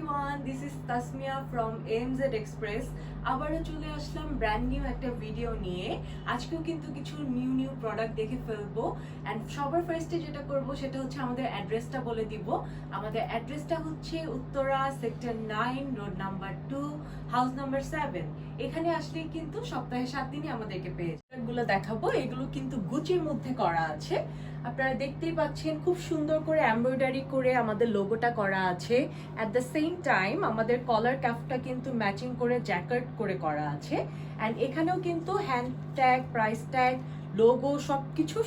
everyone, this is Tasmia from AMZ Express. আবারও চলে আসলাম brand new একটা ভিডিও নিয়ে। আজকেও কিন্তু কিছু নিউ প্রোডাক্ট দেখে ফেলবো এন্ড সবার ফার্স্টে যেটা করব সেটা হচ্ছে আমাদের অ্যাড্রেসটা বলে দিব। আমাদের অ্যাড্রেসটা হচ্ছে Uttara sector 9 road number 2 house number 7। এখানে আসলে কিন্তু সপ্তাহে 7 দিনই আমাদেরকে পেয়ে যাবেন। দেখাবো এগুলো কিন্তু গুচির মধ্যে করা আছে। আপনারা দেখতেই পাচ্ছেন খুব সুন্দর করে এমব্রয়ডারি করে আমাদের লোগোটা করা আছে। অ্যাট দ্য সেম টাইম আমাদের কলার কাফটা কিন্তু ম্যাচিং করে জ্যাকেট করে করা আছে অ্যান্ড এখানেও কিন্তু hand tag, price tag, logo সবকিছু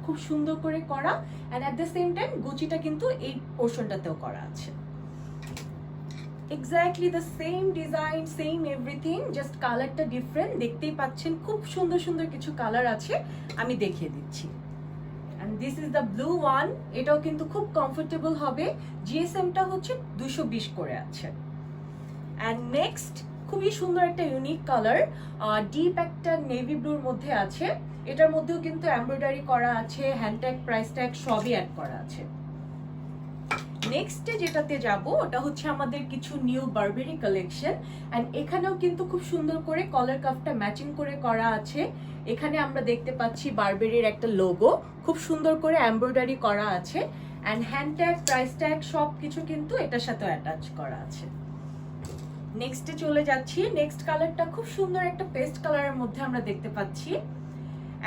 খুব সুন্দর করে করা and at the same time গুচিটা কিন্তু এই পোর্শনটাতেও করা আছে। Exactly the same design, same everything, just কালারটা ডিফারেন্ট। দেখতেই পাচ্ছেন খুব সুন্দর সুন্দর কিছু কালার আছে, আমি দেখিয়ে দিচ্ছি। And this is the blue one, এটাও কিন্তু খুব কমফোর্টেবল হবে। জিএসএমটা হচ্ছে 220 করে আছে। And next খুবই সুন্দর একটা ইউনিক কালার, ডিপ একটা নেভি ব্লুর মধ্যে আছে। এটার মধ্যেও কিন্তু এমব্রয়ডারি করা আছে, হ্যান্ড ট্যাগ, প্রাইস ট্যাগ সবই অ্যাড করা আছে। নেক্সটে যেটাতে যাব ওটা হচ্ছে আমাদের কিছু নিউ বারবেরি কালেকশন এন্ড এখানেও কিন্তু খুব সুন্দর করে কলার কাফটা ম্যাচিং করে করা আছে। এখানে আমরা দেখতে পাচ্ছি বারবেরির একটা লোগো খুব সুন্দর করে এমব্রয়ডারি করা আছে and hand tag, price tag সবকিছু কিন্তু এটার সাথে অ্যাটাচ করা আছে। নেক্সটে চলে যাচ্ছি। নেক্সট কালারটা খুব সুন্দর একটা পেস্ট কালারের মধ্যে আমরা দেখতে পাচ্ছি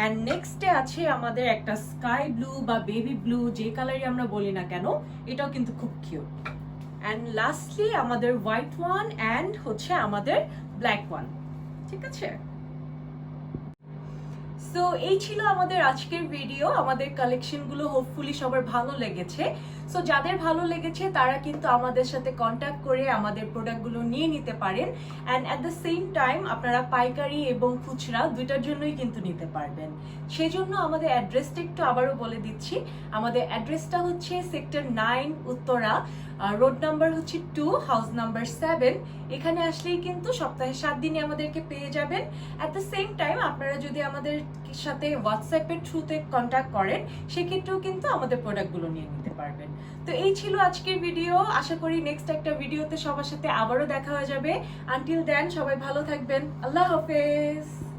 এন্ড নেক্সটে আছে আমাদের একটা স্কাই ব্লু বা বেবি ব্লু, যে কালারই আমরা বলি না কেন, এটাও কিন্তু খুব কিউট। এন্ড লাস্টলি আমাদের হোয়াইট ওয়ান এন্ড হচ্ছে আমাদের ব্ল্যাক ওয়ান। ঠিক আছে, সো এই ছিল আমাদের আজকের ভিডিও। আমাদের কালেকশনগুলো হোপফুলি সবার ভালো লেগেছে। সো যাদের ভালো লেগেছে তারা কিন্তু আমাদের সাথে কন্ট্যাক্ট করে আমাদের প্রোডাক্টগুলো নিয়ে নিতে পারেন and at the same time আপনারা পাইকারি এবং খুচরা দুইটার জন্যই কিন্তু নিতে পারবেন। সেজন্য আমাদের অ্যাড্রেসটা একটু আবারও বলে দিচ্ছি। আমাদের অ্যাড্রেসটা হচ্ছে সেক্টর 9 উত্তরা, রোড নাম্বার হচ্ছে 2 হাউস নাম্বার 7। এখানে আসলেই কিন্তু সপ্তাহে 7 দিনই আমাদেরকে পেয়ে যাবেন। অ্যাট দ্য সেম টাইম আপনারা যদি আমাদের সাথে হোয়াটসঅ্যাপের থ্রুতে কন্ট্যাক্ট করেন সেক্ষেত্রেও কিন্তু আমাদের প্রোডাক্টগুলো নিয়ে নিতে পারবেন। তো এই ছিল আজকের ভিডিও। আশা করি নেক্সট একটা ভিডিওতে সবার সাথে আবারও দেখা হয়ে যাবে। আনটিল দেন সবাই ভালো থাকবেন। আল্লাহ হাফেজ।